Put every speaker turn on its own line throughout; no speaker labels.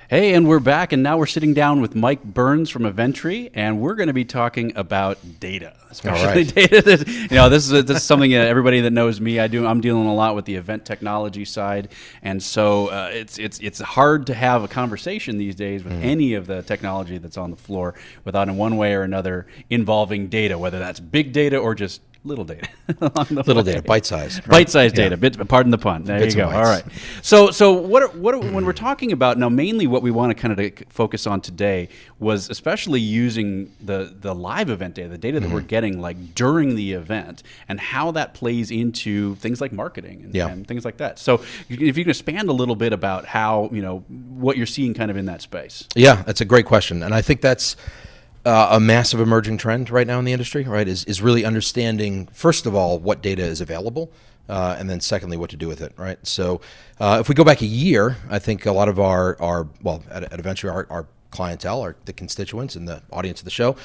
Hey, and we're back, and now we're sitting down with Mike Burns from Eventry, and we're going to be talking about data, especially data. This is something that everybody that knows me, I'm dealing a lot with the event technology side, and so it's hard to have a conversation these days with any of the technology that's on the floor without, in one way or another, involving data, whether that's big data or just little data.
Little data, bite-sized. Right?
Bite-sized data, pardon the pun. There
Bits
you go.
and
All right.
bytes.
So when we're talking about, now mainly what we want to kind of focus on today was especially using the live event data, the data that we're getting like during the event, and how that plays into things like marketing and things like that. So if you can expand a little bit about how, what you're seeing kind of in that space.
Yeah, that's a great question. And I think that's a massive emerging trend right now in the industry, right, is really understanding, first of all, what data is available, and then secondly, what to do with it, right? So if we go back a year, I think a lot of our at Eventry, our clientele, the constituents and the audience of the show,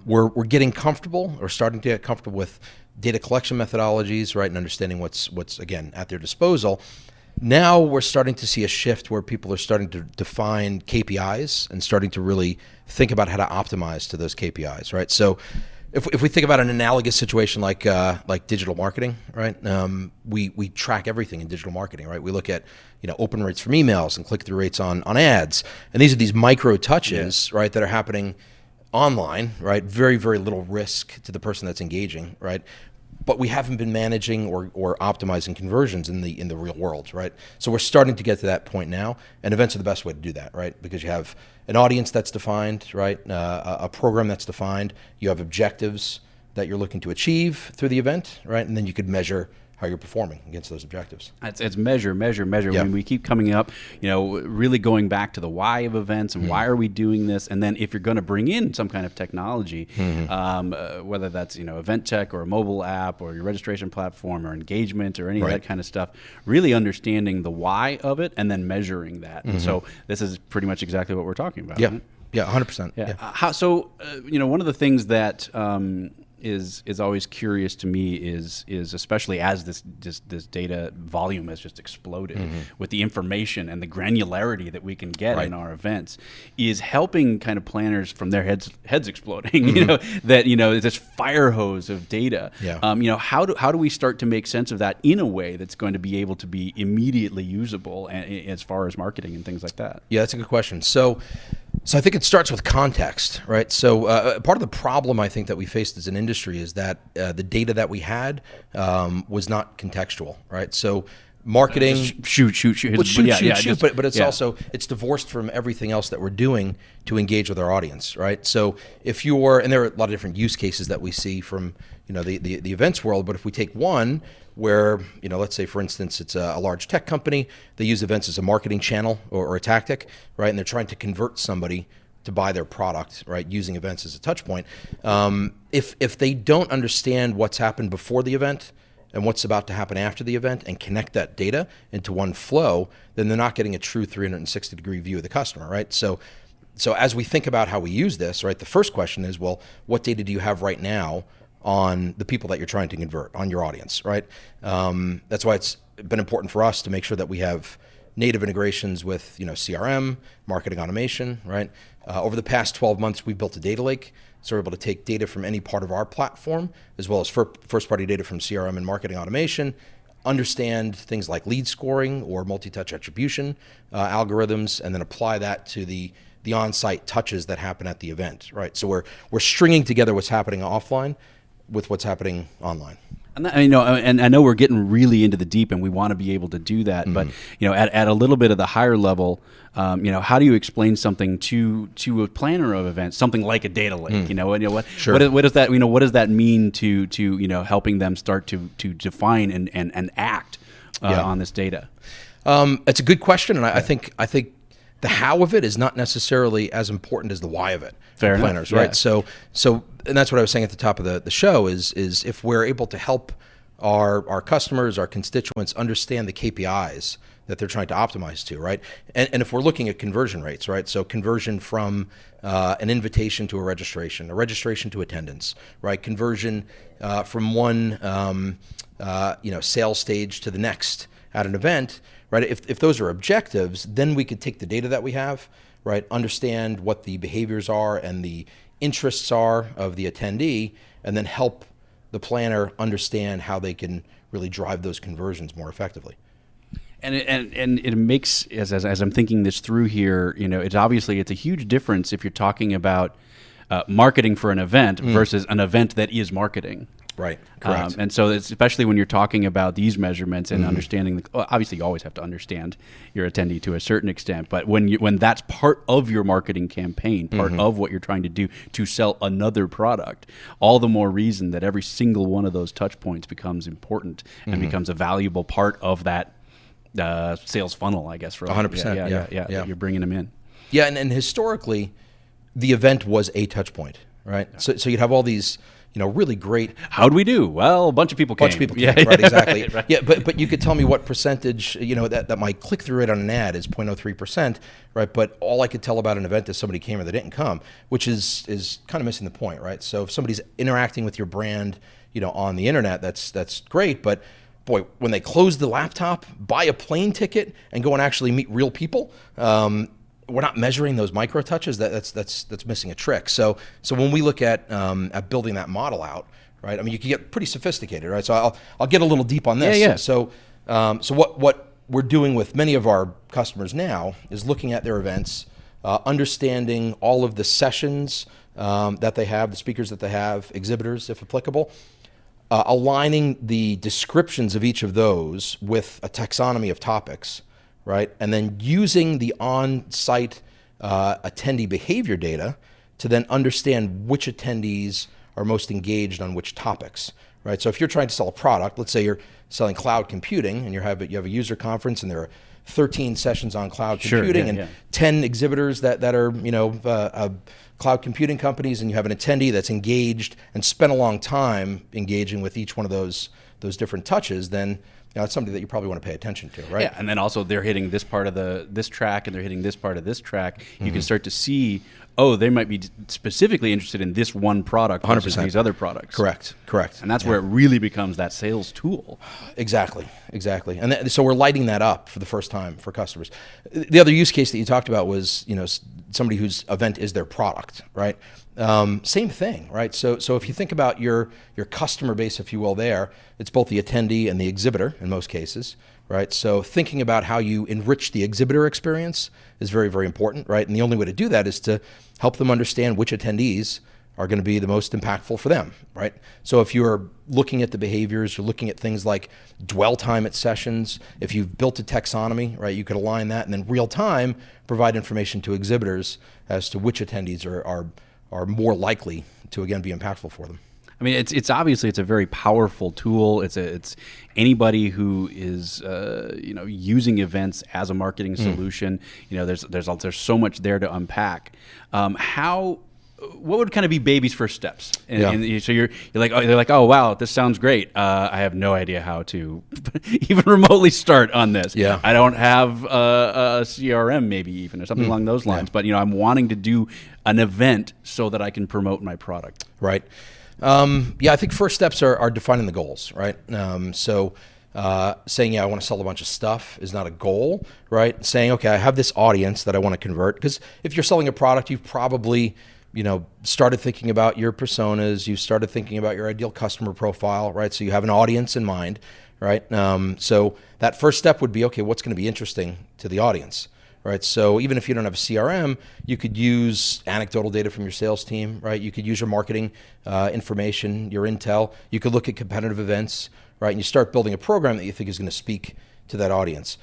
we're getting comfortable or starting to get comfortable with data collection methodologies, right, and understanding what's again, at their disposal. Now we're starting to see a shift where people are starting to define KPIs and starting to really think about how to optimize to those KPIs, right? So if we think about an analogous situation like digital marketing, right? We track everything in digital marketing, right? We look at open rates from emails and click-through rates on ads, and these are these micro touches, right, that are happening online, right? Very, very little risk to the person that's engaging, right? But we haven't been managing or optimizing conversions in the real world, right? So we're starting to get to that point now, and events are the best way to do that, right? Because you have an audience that's defined, right? A program that's defined. You have objectives that you're looking to achieve through the event, right? And then you could measure how you're performing against those objectives.
It's measure.
Yeah.
I mean, we keep coming up, really going back to the why of events and why are we doing this, and then if you're going to bring in some kind of technology, whether that's event tech or a mobile app or your registration platform or engagement or any of that kind of stuff, really understanding the why of it and then measuring that. And so this is pretty much exactly what we're talking about.
Yeah,
Right?
yeah, 100%.
Yeah. One of the things that is always curious to me is especially as this data volume has just exploded with the information and the granularity that we can get in our events, is helping kind of planners from their heads exploding. That this fire hose of data.
Yeah.
How do we start to make sense of that in a way that's going to be able to be immediately usable as far as marketing and things like that?
Yeah, that's a good question. So I think it starts with context, right? So part of the problem I think that we faced as an industry is that the data that we had was not contextual, right? So marketing,
shoot.
But it's also, it's divorced from everything else that we're doing to engage with our audience, right? So if and there are a lot of different use cases that we see from the events world, but if we take one where, let's say, for instance, it's a large tech company, they use events as a marketing channel or a tactic, right? And they're trying to convert somebody to buy their product, right, using events as a touch point. If they don't understand what's happened before the event and what's about to happen after the event and connect that data into one flow, then they're not getting a true 360-degree view of the customer, right? So as we think about how we use this, right, the first question is, well, what data do you have right now on the people that you're trying to convert, on your audience, right? That's why it's been important for us to make sure that we have native integrations with CRM, marketing automation, right? Over the past 12 months, we've built a data lake, so we're able to take data from any part of our platform, as well as first-party data from CRM and marketing automation, understand things like lead scoring or multi-touch attribution algorithms, and then apply that to the on-site touches that happen at the event, right? So we're stringing together what's happening offline with what's happening online.
And I know we're getting really into the deep, and we want to be able to do that. But at a little bit of the higher level, how do you explain something to a planner of events, something like a data lake?
Sure.
What does that what does that mean to helping them start to define and act on this data?
It's a good question, and I think the how of it is not necessarily as important as the why of it.
Fair enough.
Planners, right? So, and that's what I was saying at the top of the show is if we're able to help our customers, our constituents understand the KPIs that they're trying to optimize to, right? And if we're looking at conversion rates, right? So conversion from an invitation to a registration to attendance, right? Conversion from one sales stage to the next at an event, right? If those are objectives, then we could take the data that we have, right? Understand what the behaviors are and the interests are of the attendee, and then help the planner understand how they can really drive those conversions more effectively.
And it makes, as I'm thinking this through here, it's a huge difference if you're talking about marketing for an event versus an event that is marketing.
Right. Correct.
And so it's, especially when you're talking about these measurements and understanding, obviously you always have to understand your attendee to a certain extent, but when that's part of your marketing campaign, part of what you're trying to do to sell another product, all the more reason that every single one of those touch points becomes important and becomes a valuable part of that sales funnel, I guess.
100%.
Yeah. That you're bringing them in.
Yeah, and historically, the event was a touch point, right? Yeah. So you'd have all these, really great.
How'd we do? Well, a bunch of people came.
Right, exactly. Right. Yeah, but you could tell me what percentage, that my click-through rate on an ad is 0.03%, right? But all I could tell about an event is somebody came or they didn't come, which is kind of missing the point, right? So if somebody's interacting with your brand, on the internet, that's great, but boy, when they close the laptop, buy a plane ticket, and go and actually meet real people, we're not measuring those micro touches. That's missing a trick. So when we look at building that model out, right? I mean, you can get pretty sophisticated, right? So I'll get a little deep on this.
Yeah.
So what we're doing with many of our customers now is looking at their events, understanding all of the sessions that they have, the speakers that they have, exhibitors if applicable. Aligning the descriptions of each of those with a taxonomy of topics, right? And then using the on-site attendee behavior data to then understand which attendees are most engaged on which topics, right? So if you're trying to sell a product, let's say you're selling cloud computing and you have a user conference and there are 13 sessions on cloud computing and 10 exhibitors that are cloud computing companies, and you have an attendee that's engaged and spent a long time engaging with each one of those different touches, then it's something that you probably want to pay attention to, right?
Yeah, and then also they're hitting this part of this track and they're hitting this part of this track. You can start to see, they might be specifically interested in this one product versus
100%. These
other products.
Correct.
And that's where it really becomes that sales tool.
Exactly. And so we're lighting that up for the first time for customers. The other use case that you talked about was, somebody whose event is their product, right? Same thing, right? So if you think about your customer base, if you will, it's both the attendee and the exhibitor in most cases, right? So thinking about how you enrich the exhibitor experience is very, very important, right? And the only way to do that is to help them understand which attendees are going to be the most impactful for them, right? So if you're looking at the behaviors, you're looking at things like dwell time at sessions. If you've built a taxonomy, right, you could align that and then real time provide information to exhibitors as to which attendees are more likely to, again, be impactful for them.
I mean, it's obviously it's a very powerful tool. It's anybody who is using events as a marketing solution. There's so much there to unpack. What would kind of be baby's first steps? So you're like, they're like, oh wow, this sounds great. I have no idea how to even remotely start on this.
Yeah.
I don't have a CRM maybe even or something along those lines. But I'm wanting to do an event so that I can promote my product.
Right. I think first steps are defining the goals, right? Saying, I want to sell a bunch of stuff is not a goal, right? Saying, okay, I have this audience that I want to convert. Because if you're selling a product, you've probably started thinking about your personas, you started thinking about your ideal customer profile, right? So you have an audience in mind, right? So that first step would be, okay, what's going to be interesting to the audience, right? So even if you don't have a CRM, you could use anecdotal data from your sales team, right? You could use your marketing information, your intel. You could look at competitive events, right? And you start building a program that you think is going to speak to that audience.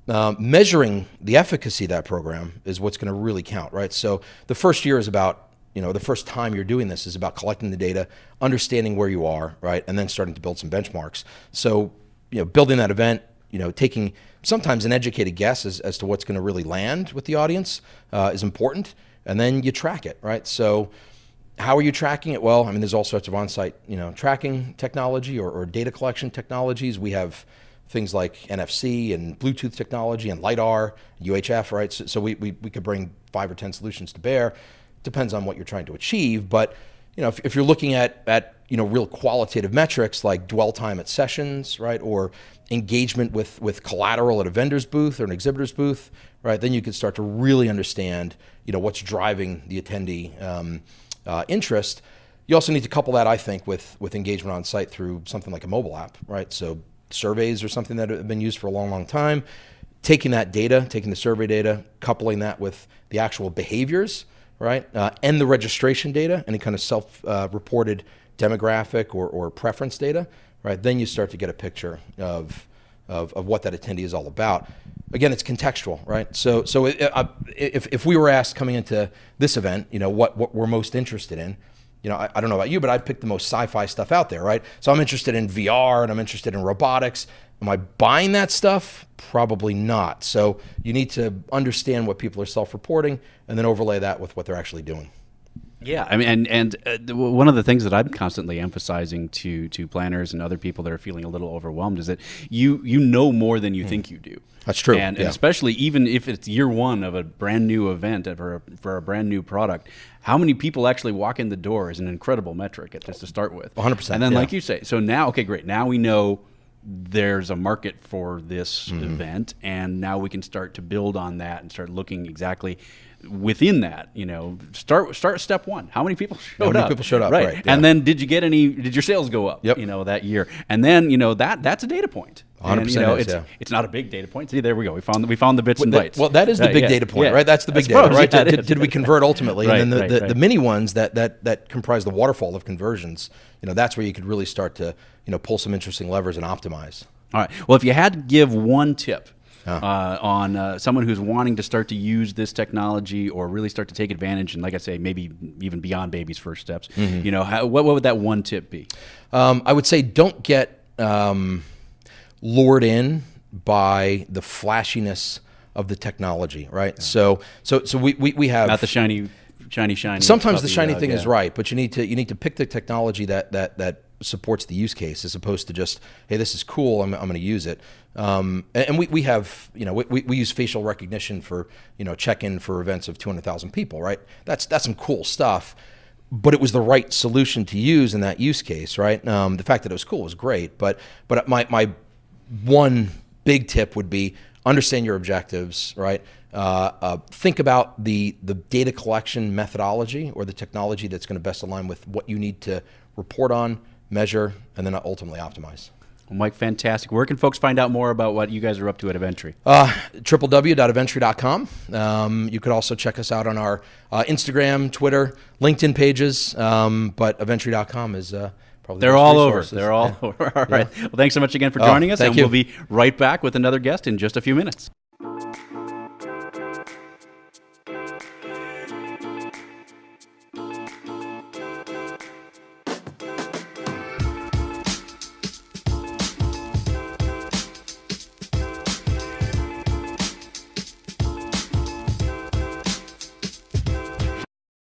Measuring the efficacy of that program is what's going to really count, right? So the first year is about, the first time you're doing this is about collecting the data, understanding where you are, right? And then starting to build some benchmarks. So, building that event, taking sometimes an educated guess as to what's going to really land with the audience is important. And then you track it, right? So how are you tracking it? Well, I mean, there's all sorts of on-site, tracking technology or data collection technologies. We have things like NFC and Bluetooth technology and LiDAR, UHF, right? So we could bring 5 or 10 solutions to bear. Depends on what you're trying to achieve, but if you're looking at real qualitative metrics like dwell time at sessions, right, or engagement with collateral at a vendor's booth or an exhibitor's booth, right, then you can start to really understand what's driving the attendee interest. You also need to couple that, I think, with engagement on site through something like a mobile app, right? So surveys are something that have been used for a long, long time. Taking that data, taking the survey data, coupling that with the actual behaviors, right, and the registration data, any kind of self-reported demographic or preference data, right? Then you start to get a picture of what that attendee is all about. Again, it's contextual, right? So if we were asked coming into this event, what we're most interested in, I don't know about you, but I'd pick the most sci-fi stuff out there, right? So I'm interested in VR and I'm interested in robotics. Am I buying that stuff? Probably not. So you need to understand what people are self-reporting and then overlay that with what they're actually doing.
Yeah, I mean, and one of the things that I'm constantly emphasizing to planners and other people that are feeling a little overwhelmed is that you know more than you think you do.
That's true.
And especially even if it's year one of a brand new event for a brand new product, how many people actually walk in the door is an incredible metric just to start with.
100%.
And then like you say, so now, okay, great. Now we know there's a market for this event, and now we can start to build on that and start looking exactly within that. Start step one. How many people showed up?
How many people showed up? Right. Yeah.
And then did your sales go up?
Yep.
That year, and then that's a data point.
100%.
It's not a big data point. See, there we go. We found the bits and bytes.
Well, that is the big data point, right? That's the big data, right? Did we convert ultimately?
Right,
and then the
right.
mini ones that comprise the waterfall of conversions. That's where you could really start to pull some interesting levers and optimize.
All right. Well, if you had to give one tip on someone who's wanting to start to use this technology or really start to take advantage, and like I say, maybe even beyond baby's first steps, what would that one tip be?
I would say don't get lured in by the flashiness of the technology, right? Yeah. So we have
not the shiny.
Sometimes the shiny thing is right, but you need to pick the technology that supports the use case as opposed to just, hey, this is cool, I'm going to use it. And we have we use facial recognition for check-in for events of 200,000 people, right? That's some cool stuff. But it was the right solution to use in that use case, right? The fact that it was cool was great, but my one big tip would be understand your objectives, right? Think about the data collection methodology or the technology that's going to best align with what you need to report on, measure, and then ultimately optimize.
Well, Mike, fantastic. Where can folks find out more about what you guys are up to at Eventry?
www.eventry.com. You could also check us out on our Instagram, Twitter, LinkedIn pages, but eventry.com is probably
They're all over. They're all over. All right.
Yeah.
Well, thanks so much again for joining us, and
you.
we'll be right back with another guest in just a few minutes.